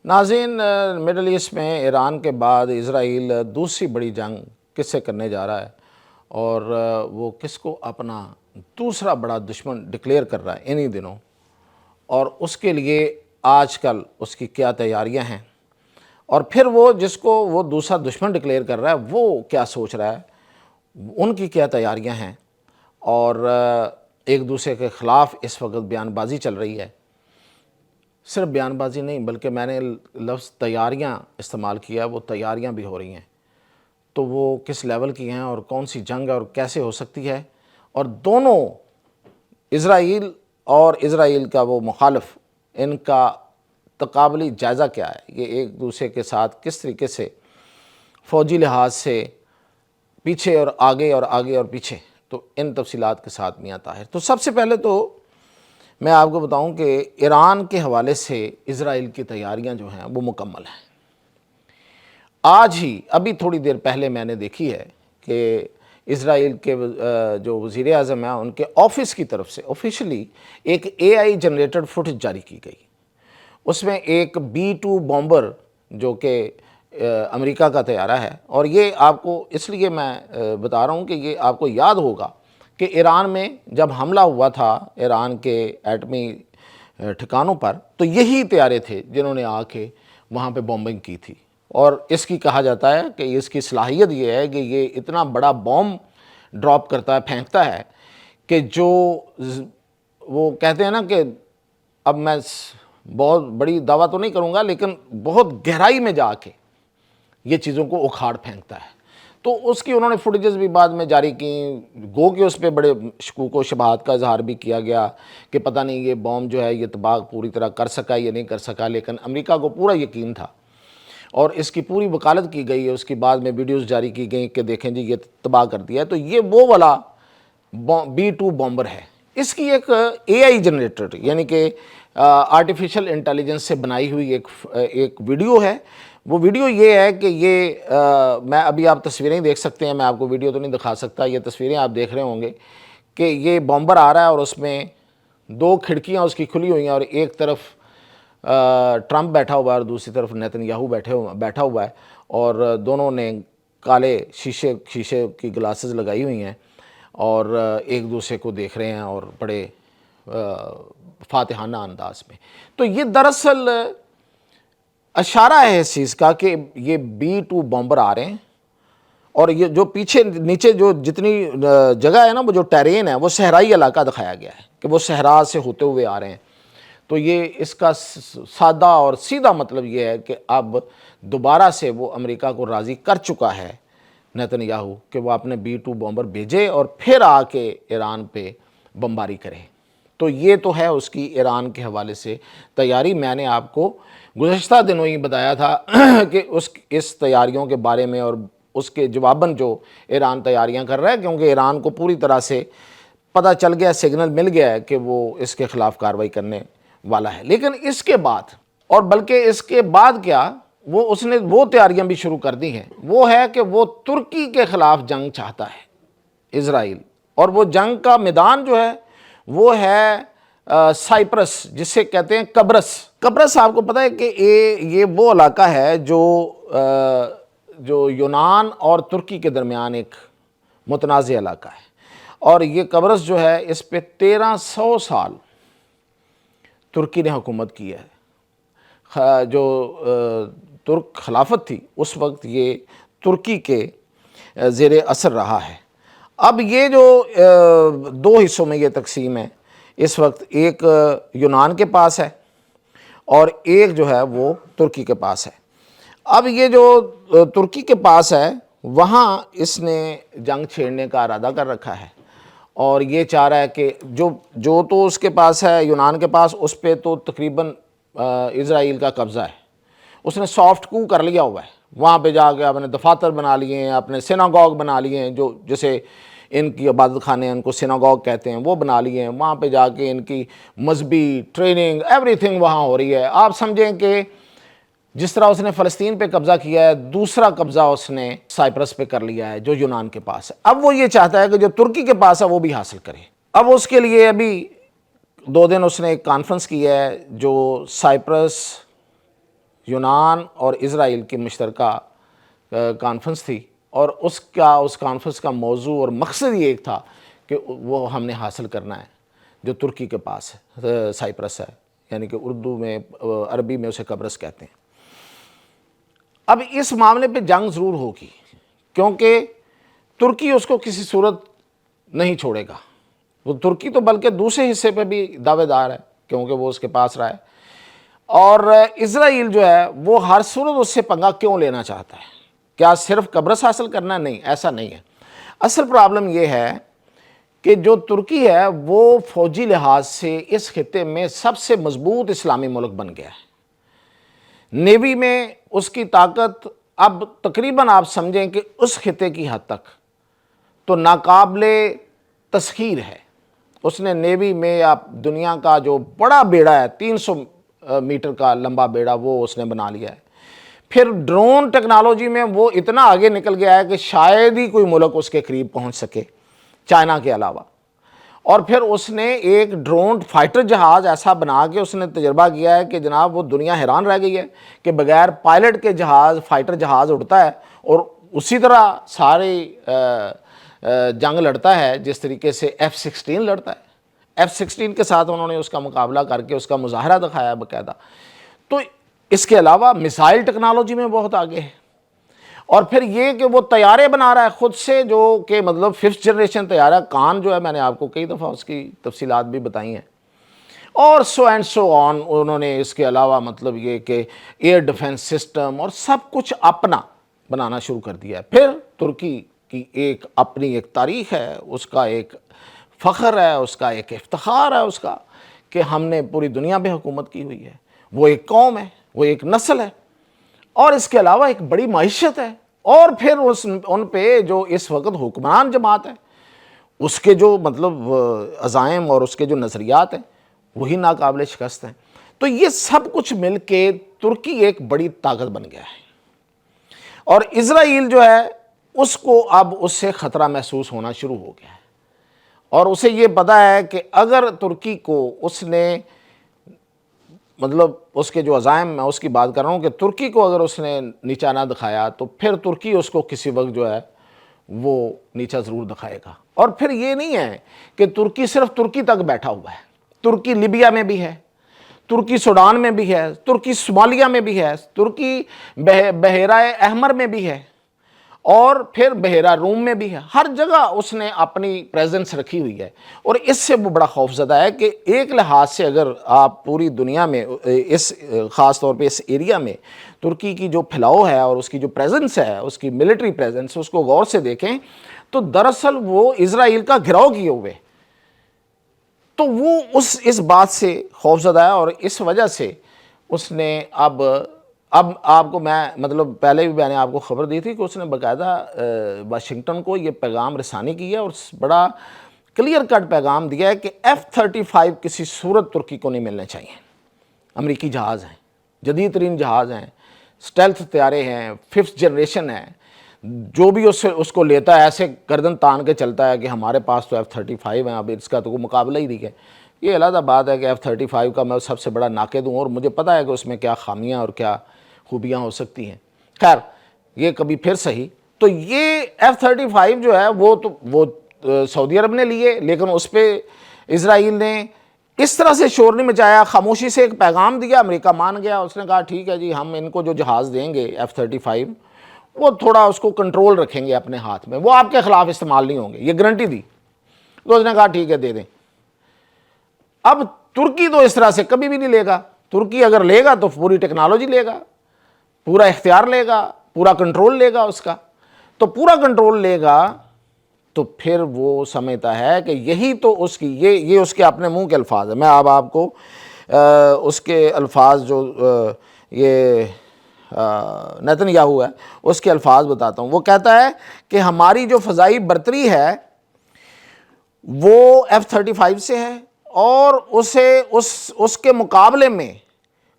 ناظرین، middle asset میں ایران کے بعد اسرائیل دوسری بڑی جنگ کس سے کرنے جا رہا ہے اور وہ کس کو اپنا دوسرا بڑا دشمن ڈکلیئر کر رہا ہے انہی دنوں، اور اس کے لیے آج کل اس کی کیا تیاریاں ہیں، اور پھر وہ جس کو وہ دوسرا دشمن ڈکلیئر کر رہا ہے وہ کیا سوچ رہا ہے، ان کی کیا تیاریاں ہیں، اور ایک دوسرے کے خلاف اس وقت بیان بازی چل رہی ہے۔ صرف بیان بازی نہیں بلکہ میں نے لفظ تیاریاں استعمال کیا، وہ تیاریاں بھی ہو رہی ہیں، تو وہ کس لیول کی ہیں اور کون سی جنگ ہے اور کیسے ہو سکتی ہے، اور دونوں اسرائیل اور اسرائیل کا وہ مخالف، ان کا تقابلی جائزہ کیا ہے، یہ ایک دوسرے کے ساتھ کس طریقے سے فوجی لحاظ سے پیچھے اور آگے اور آگے اور پیچھے، تو ان تفصیلات کے ساتھ میاں طاہر۔ تو سب سے پہلے تو میں آپ کو بتاؤں کہ ایران کے حوالے سے اسرائیل کی تیاریاں جو ہیں وہ مکمل ہیں۔ آج ہی ابھی تھوڑی دیر پہلے میں نے دیکھی ہے کہ اسرائیل کے جو وزیر اعظم ہیں ان کے آفس کی طرف سے آفیشلی ایک AI جنریٹڈ فوٹیج جاری کی گئی۔ اس میں ایک B-2 بومبر جو کہ امریکہ کا طیارہ ہے، اور یہ آپ کو اس لیے میں بتا رہا ہوں کہ یہ آپ کو یاد ہوگا کہ ایران میں جب حملہ ہوا تھا ایران کے ایٹمی ٹھکانوں پر، تو یہی طیارے تھے جنہوں نے آ کے وہاں پہ بومبنگ کی تھی، اور اس کی کہا جاتا ہے کہ اس کی صلاحیت یہ ہے کہ یہ اتنا بڑا بوم ڈراپ کرتا ہے، پھینکتا ہے، کہ جو وہ کہتے ہیں نا کہ اب میں بہت بڑی دعویٰ تو نہیں کروں گا لیکن بہت گہرائی میں جا کے یہ چیزوں کو اکھاڑ پھینکتا ہے۔ تو اس کی انہوں نے فوٹیجز بھی بعد میں جاری کی، گو کہ اس پہ بڑے شکوک و شبہات کا اظہار بھی کیا گیا کہ پتہ نہیں یہ بوم جو ہے یہ تباہ پوری طرح کر سکا یا نہیں کر سکا، لیکن امریکہ کو پورا یقین تھا اور اس کی پوری وکالت کی گئی ہے۔ اس کی بعد میں ویڈیوز جاری کی گئیں کہ دیکھیں جی یہ تباہ کر دیا ہے۔ تو یہ وہ والا B-2 بومبر ہے۔ اس کی ایک AI جنریٹڈ یعنی کہ آرٹیفیشل انٹیلیجنس سے بنائی ہوئی ایک ویڈیو ہے۔ وہ ویڈیو یہ ہے کہ یہ میں ابھی آپ تصویریں دیکھ سکتے ہیں، میں آپ کو ویڈیو تو نہیں دکھا سکتا، یہ تصویریں آپ دیکھ رہے ہوں گے کہ یہ بومبر آ رہا ہے اور اس میں دو کھڑکیاں اس کی کھلی ہوئی ہیں، اور ایک طرف ٹرمپ بیٹھا ہوا ہے اور دوسری طرف نیتن یاہو بیٹھا ہوا ہے، اور دونوں نے کالے شیشے کی گلاسز لگائی ہوئی ہیں اور ایک دوسرے کو دیکھ رہے ہیں اور بڑے فاتحانہ انداز میں۔ تو یہ دراصل اشارہ ہے اس چیز کا کہ یہ B-2 بومبر آ رہے ہیں، اور یہ جو پیچھے نیچے جو جتنی جگہ ہے نا، وہ جو ٹیرین ہے وہ صحرائی علاقہ دکھایا گیا ہے کہ وہ صحرا سے ہوتے ہوئے آ رہے ہیں۔ تو یہ اس کا سادہ اور سیدھا مطلب یہ ہے کہ اب دوبارہ سے وہ امریکہ کو راضی کر چکا ہے نیتن یاہو کہ وہ اپنے B-2 بومبر بھیجے اور پھر آ کے ایران پہ بمباری کرے۔ تو یہ تو ہے اس کی ایران کے حوالے سے تیاری۔ میں نے آپ کو گزشتہ دنوں ہی بتایا تھا کہ اس تیاریوں کے بارے میں، اور اس کے جواباً جو ایران تیاریاں کر رہا ہے، کیونکہ ایران کو پوری طرح سے پتہ چل گیا، سگنل مل گیا ہے کہ وہ اس کے خلاف کارروائی کرنے والا ہے۔ لیکن اس کے بعد، اور بلکہ اس کے بعد کیا، اس نے وہ تیاریاں بھی شروع کر دی ہیں، وہ ہے کہ وہ ترکی کے خلاف جنگ چاہتا ہے اسرائیل، اور وہ جنگ کا میدان جو ہے وہ ہے سائپرس، جسے کہتے ہیں قبرص۔ قبرص آپ کو پتہ ہے کہ یہ وہ علاقہ ہے جو یونان اور ترکی کے درمیان ایک متنازع علاقہ ہے، اور یہ قبرص جو ہے اس پہ 1300 سال ترکی نے حکومت کی ہے۔ جو ترک خلافت تھی اس وقت یہ ترکی کے زیر اثر رہا ہے۔ اب یہ جو دو حصوں میں یہ تقسیم ہے اس وقت، ایک یونان کے پاس ہے اور ایک جو ہے وہ ترکی کے پاس ہے۔ اب یہ جو ترکی کے پاس ہے وہاں اس نے جنگ چھیڑنے کا ارادہ کر رکھا ہے، اور یہ چاہ رہا ہے کہ جو تو اس کے پاس ہے یونان کے پاس، اس پہ تو تقریباً اسرائیل کا قبضہ ہے۔ اس نے سافٹ کو کر لیا ہوا ہے، وہاں پہ جا کے اپنے دفاتر بنا لیے ہیں، اپنے سیناگوگ بنا لیے ہیں، جو جسے ان کی عبادت خانے ان کو سیناگوگ کہتے ہیں، وہ بنا لیے ہیں۔ وہاں پہ جا کے ان کی مذہبی ٹریننگ ایوری تھنگ وہاں ہو رہی ہے۔ آپ سمجھیں کہ جس طرح اس نے فلسطین پہ قبضہ کیا ہے، دوسرا قبضہ اس نے سائپرس پہ کر لیا ہے جو یونان کے پاس ہے۔ اب وہ یہ چاہتا ہے کہ جو ترکی کے پاس ہے وہ بھی حاصل کرے۔ اب اس کے لیے ابھی 2 دن اس نے ایک کانفرنس کی ہے جو سائپرس یونان اور اسرائیل کی مشترکہ کانفرنس تھی، اور اس کانفرنس کا موضوع اور مقصد یہ ایک تھا کہ وہ ہم نے حاصل کرنا ہے جو ترکی کے پاس ہے، سائپرس ہے، یعنی کہ اردو میں، عربی میں اسے قبرص کہتے ہیں۔ اب اس معاملے پہ جنگ ضرور ہوگی، کیونکہ ترکی اس کو کسی صورت نہیں چھوڑے گا۔ وہ ترکی تو بلکہ دوسرے حصے پہ بھی دعوے دار ہے، کیونکہ وہ اس کے پاس رہا ہے، اور اسرائیل جو ہے وہ ہر صورت اس سے پنگا کیوں لینا چاہتا ہے؟ کیا صرف قبرص حاصل کرنا؟ نہیں، ایسا نہیں ہے۔ اصل پرابلم یہ ہے کہ جو ترکی ہے وہ فوجی لحاظ سے اس خطے میں سب سے مضبوط اسلامی ملک بن گیا ہے۔ نیوی میں اس کی طاقت اب تقریباً آپ سمجھیں کہ اس خطے کی حد تک تو ناقابل تسخیر ہے۔ اس نے نیوی میں آپ دنیا کا جو بڑا بیڑا ہے، 300 میٹر کا لمبا بیڑا، وہ اس نے بنا لیا ہے۔ پھر ڈرون ٹیکنالوجی میں وہ اتنا آگے نکل گیا ہے کہ شاید ہی کوئی ملک اس کے قریب پہنچ سکے چائنا کے علاوہ۔ اور پھر اس نے ایک ڈرون فائٹر جہاز ایسا بنا کے اس نے تجربہ کیا ہے کہ جناب وہ دنیا حیران رہ گئی ہے کہ بغیر پائلٹ کے جہاز، فائٹر جہاز اڑتا ہے اور اسی طرح ساری جنگ لڑتا ہے جس طریقے سے F-16 لڑتا ہے۔ F-16 کے ساتھ انہوں نے اس کا مقابلہ کر کے اس کا مظاہرہ دکھایا باقاعدہ۔ تو اس کے علاوہ میزائل ٹیکنالوجی میں بہت آگے ہے، اور پھر یہ کہ وہ طیارے بنا رہا ہے خود سے، جو کہ مطلب 5th جنریشن طیارہ کان جو ہے، میں نے آپ کو کئی دفعہ اس کی تفصیلات بھی بتائی ہیں، اور سو اینڈ سو آن۔ انہوں نے اس کے علاوہ مطلب یہ کہ ایئر ڈیفنس سسٹم اور سب کچھ اپنا بنانا شروع کر دیا ہے۔ پھر ترکی کی ایک اپنی ایک تاریخ ہے، اس کا ایک فخر ہے، اس کا ایک افتخار ہے اس کا کہ ہم نے پوری دنیا پہ حکومت کی ہوئی ہے۔ وہ ایک قوم ہے، وہ ایک نسل ہے، اور اس کے علاوہ ایک بڑی معیشت ہے، اور پھر ان پہ جو اس وقت حکمران جماعت ہے اس کے جو مطلب عزائم اور اس کے جو نظریات ہیں وہی ناقابل شکست ہیں۔ تو یہ سب کچھ مل کے ترکی ایک بڑی طاقت بن گیا ہے، اور اسرائیل جو ہے اس کو اب اس سے خطرہ محسوس ہونا شروع ہو گیا ہے، اور اسے یہ پتہ ہے کہ اگر ترکی کو اس نے مطلب اس کے جو عزائم، میں اس کی بات کر رہا ہوں کہ ترکی کو اگر اس نے نیچا نہ دکھایا تو پھر ترکی اس کو کسی وقت جو ہے وہ نیچا ضرور دکھائے گا۔ اور پھر یہ نہیں ہے کہ ترکی صرف ترکی تک بیٹھا ہوا ہے، ترکی لیبیا میں بھی ہے، ترکی سوڈان میں بھی ہے، ترکی صومالیہ میں بھی ہے، ترکی بحیرہ احمر میں بھی ہے، اور پھر بحیرہ روم میں بھی ہے۔ ہر جگہ اس نے اپنی پریزنس رکھی ہوئی ہے، اور اس سے وہ بڑا خوف زدہ ہے کہ ایک لحاظ سے اگر آپ پوری دنیا میں اس خاص طور پہ اس ایریا میں ترکی کی جو پھیلاؤ ہے اور اس کی جو پریزنس ہے، اس کی ملٹری پریزنس، اس کو غور سے دیکھیں تو دراصل وہ اسرائیل کا گھراؤ کیے ہوئے، تو وہ اس بات سے خوف زدہ ہے، اور اس وجہ سے اس نے اب آپ کو میں مطلب پہلے بھی میں نے آپ کو خبر دی تھی کہ اس نے باقاعدہ واشنگٹن کو یہ پیغام رسانی کی ہے، اور بڑا کلیئر کٹ پیغام دیا ہے کہ F-35 کسی صورت ترکی کو نہیں ملنے چاہیے۔ امریکی جہاز ہیں، جدید ترین جہاز ہیں، سٹیلتھ طیارے ہیں، 5th جنریشن ہے، جو بھی اس کو لیتا ہے ایسے گردن تان کے چلتا ہے کہ ہمارے پاس تو F-35 ہیں، اب اس کا تو کوئی مقابلہ ہی نہیں ہے۔ یہ علیحدہ بات ہے کہ F-35 کا میں سب سے بڑا ناقد ہوں، اور مجھے پتہ ہے کہ اس میں کیا خامیاں اور کیا خوبیاں ہو سکتی ہیں۔ خیر یہ کبھی پھر صحیح۔ تو یہ F-35 جو ہے وہ سعودی عرب نے لیے، لیکن اس پہ اسرائیل نے اس طرح سے شور نہیں مچایا، خاموشی سے ایک پیغام دیا، امریکہ مان گیا، اس نے کہا ٹھیک ہے جی، ہم ان کو جو جہاز دیں گے F-35 وہ تھوڑا اس کو کنٹرول رکھیں گے اپنے ہاتھ میں، وہ آپ کے خلاف استعمال نہیں ہوں گے، یہ گارنٹی دی۔ تو اس نے کہا ٹھیک ہے دے دیں۔ اب ترکی تو اس طرح سے کبھی بھی نہیں لے گا، ترکی اگر لے گا تو پوری ٹیکنالوجی لے گا، پورا اختیار لے گا، پورا کنٹرول لے گا اس کا۔ تو پورا کنٹرول لے گا تو پھر وہ سمجھتا ہے کہ یہی تو اس کی یہ اس کے اپنے منہ کے الفاظ ہیں۔ میں اب آپ کو اس کے الفاظ جو یہ نیتن یاہو ہے اس کے الفاظ بتاتا ہوں۔ وہ کہتا ہے کہ ہماری جو فضائی برتری ہے وہ F-35 سے ہے، اور اسے اس کے مقابلے میں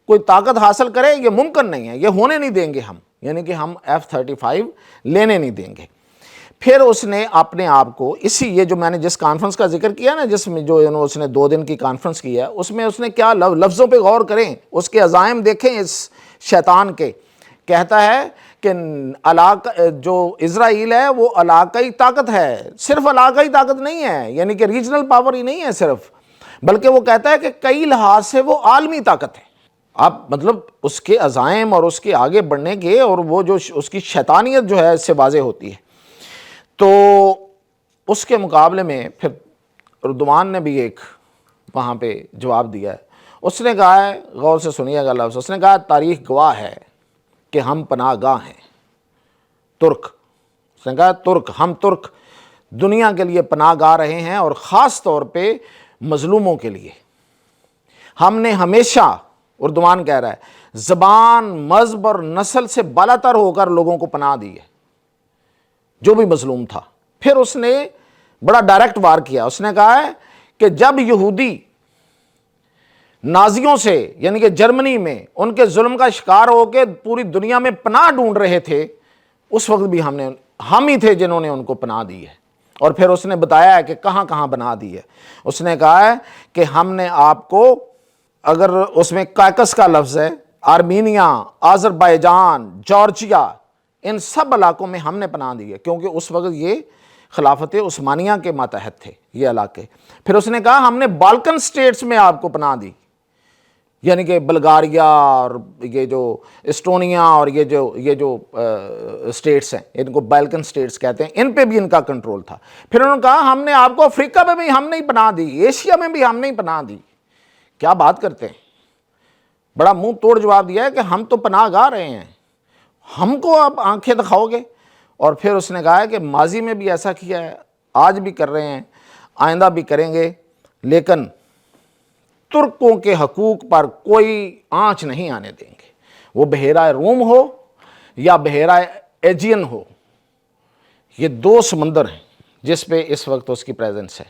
کوئی طاقت حاصل کرے یہ ممکن نہیں ہے، یہ ہونے نہیں دیں گے ہم، یعنی کہ ہم F-35 لینے نہیں دیں گے۔ پھر اس نے اپنے آپ کو یہ جو میں نے جس کانفرنس کا ذکر کیا نا، جس میں جو اس نے 2 دن کی کانفرنس کی ہے، اس میں اس نے کیا لفظوں پہ غور کریں، اس کے عزائم دیکھیں اس شیطان کے، کہتا ہے کہ جو اسرائیل ہے وہ علاقائی طاقت ہے، صرف علاقائی طاقت نہیں ہے، یعنی کہ ریجنل پاور ہی نہیں ہے صرف، بلکہ وہ کہتا ہے کہ کئی لحاظ سے وہ عالمی طاقت ہے۔ آپ مطلب اس کے عزائم اور اس کے آگے بڑھنے کے اور وہ جو اس کی شیطانیت جو ہے اس سے واضح ہوتی ہے۔ تو اس کے مقابلے میں پھر اردوان نے بھی ایک وہاں پہ جواب دیا ہے۔ اس نے کہا ہے، غور سے سنیے گا لفظ، اس نے کہا تاریخ گواہ ہے کہ ہم پناہ گاہ ہیں، ترک، اس نے کہا ہم ترک دنیا کے لیے پناہ گاہ رہے ہیں، اور خاص طور پہ مظلوموں کے لیے۔ ہم نے ہمیشہ، اردوان کہہ رہا ہے، زبان، مذہب اور نسل سے بالاتر ہو کر لوگوں کو پناہ دی ہے، جو بھی مظلوم تھا۔ پھر اس نے بڑا ڈائریکٹ وار کیا، اس نے کہا ہے کہ جب یہودی نازیوں سے، یعنی کہ جرمنی میں ان کے ظلم کا شکار ہو کے پوری دنیا میں پناہ ڈھونڈ رہے تھے، اس وقت بھی ہم ہی تھے جنہوں نے ان کو پناہ دی ہے۔ اور پھر اس نے بتایا ہے کہ کہاں کہاں پناہ دی ہے۔ اس نے کہا ہے کہ ہم نے آپ کو، اگر اس میں کاکس کا لفظ ہے، آرمینیا، آذربائیجان، جارجیا، ان سب علاقوں میں ہم نے پناہ دی ہے، کیونکہ اس وقت یہ خلافت عثمانیہ کے ماتحت تھے یہ علاقے۔ پھر اس نے کہا ہم نے بالکن سٹیٹس میں آپ کو پناہ دی، یعنی کہ بلغاریہ اور یہ جو اسٹونیا اور یہ جو سٹیٹس ہیں، ان کو بالکن سٹیٹس کہتے ہیں، ان پہ بھی ان کا کنٹرول تھا۔ پھر انہوں نے کہا ہم نے آپ کو افریقہ میں بھی ہم نے پناہ دی، ایشیا میں بھی ہم نے پناہ دی۔ کیا بات کرتے ہیں، بڑا منہ توڑ جواب دیا ہے کہ ہم تو پناہ گاہ رہے ہیں، ہم کو آپ آنکھیں دکھاؤ گے؟ اور پھر اس نے کہا ہے کہ ماضی میں بھی ایسا کیا ہے، آج بھی کر رہے ہیں، آئندہ بھی کریں گے، لیکن ترکوں کے حقوق پر کوئی آنچ نہیں آنے دیں گے، وہ بحیرہ روم ہو یا بحیرہ ایجین ہو، یہ دو سمندر ہیں جس پہ اس وقت اس کی پریزنس ہے۔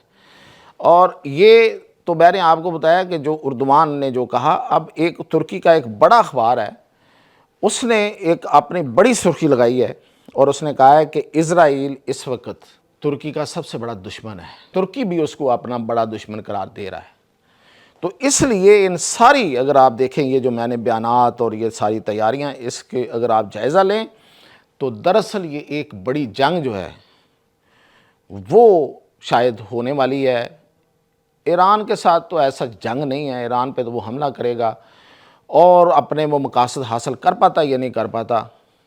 اور یہ تو میں نے آپ کو بتایا کہ جو اردوان نے جو کہا، اب ایک ترکی کا ایک بڑا اخبار ہے، اس نے ایک اپنی بڑی سرخی لگائی ہے، اور اس نے کہا ہے کہ اسرائیل اس وقت ترکی کا سب سے بڑا دشمن ہے، ترکی بھی اس کو اپنا بڑا دشمن قرار دے رہا ہے۔ تو اس لیے ان ساری، اگر آپ دیکھیں یہ جو میں نے بیانات اور یہ ساری تیاریاں، اس کے اگر آپ جائزہ لیں تو دراصل یہ ایک بڑی جنگ جو ہے وہ شاید ہونے والی ہے۔ ایران کے ساتھ تو ایسا جنگ نہیں ہے، ایران پہ تو وہ حملہ کرے گا اور اپنے وہ مقاصد حاصل کر پاتا یا نہیں کر پاتا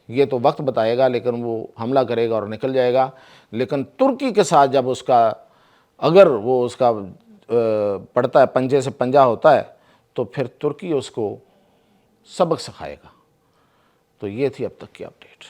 یہ تو وقت بتائے گا، لیکن وہ حملہ کرے گا اور نکل جائے گا۔ لیکن ترکی کے ساتھ جب اس کا، اگر وہ اس کا پڑتا ہے، پنجے سے پنجہ ہوتا ہے، تو پھر ترکی اس کو سبق سکھائے گا۔ تو یہ تھی اب تک کی اپڈیٹ۔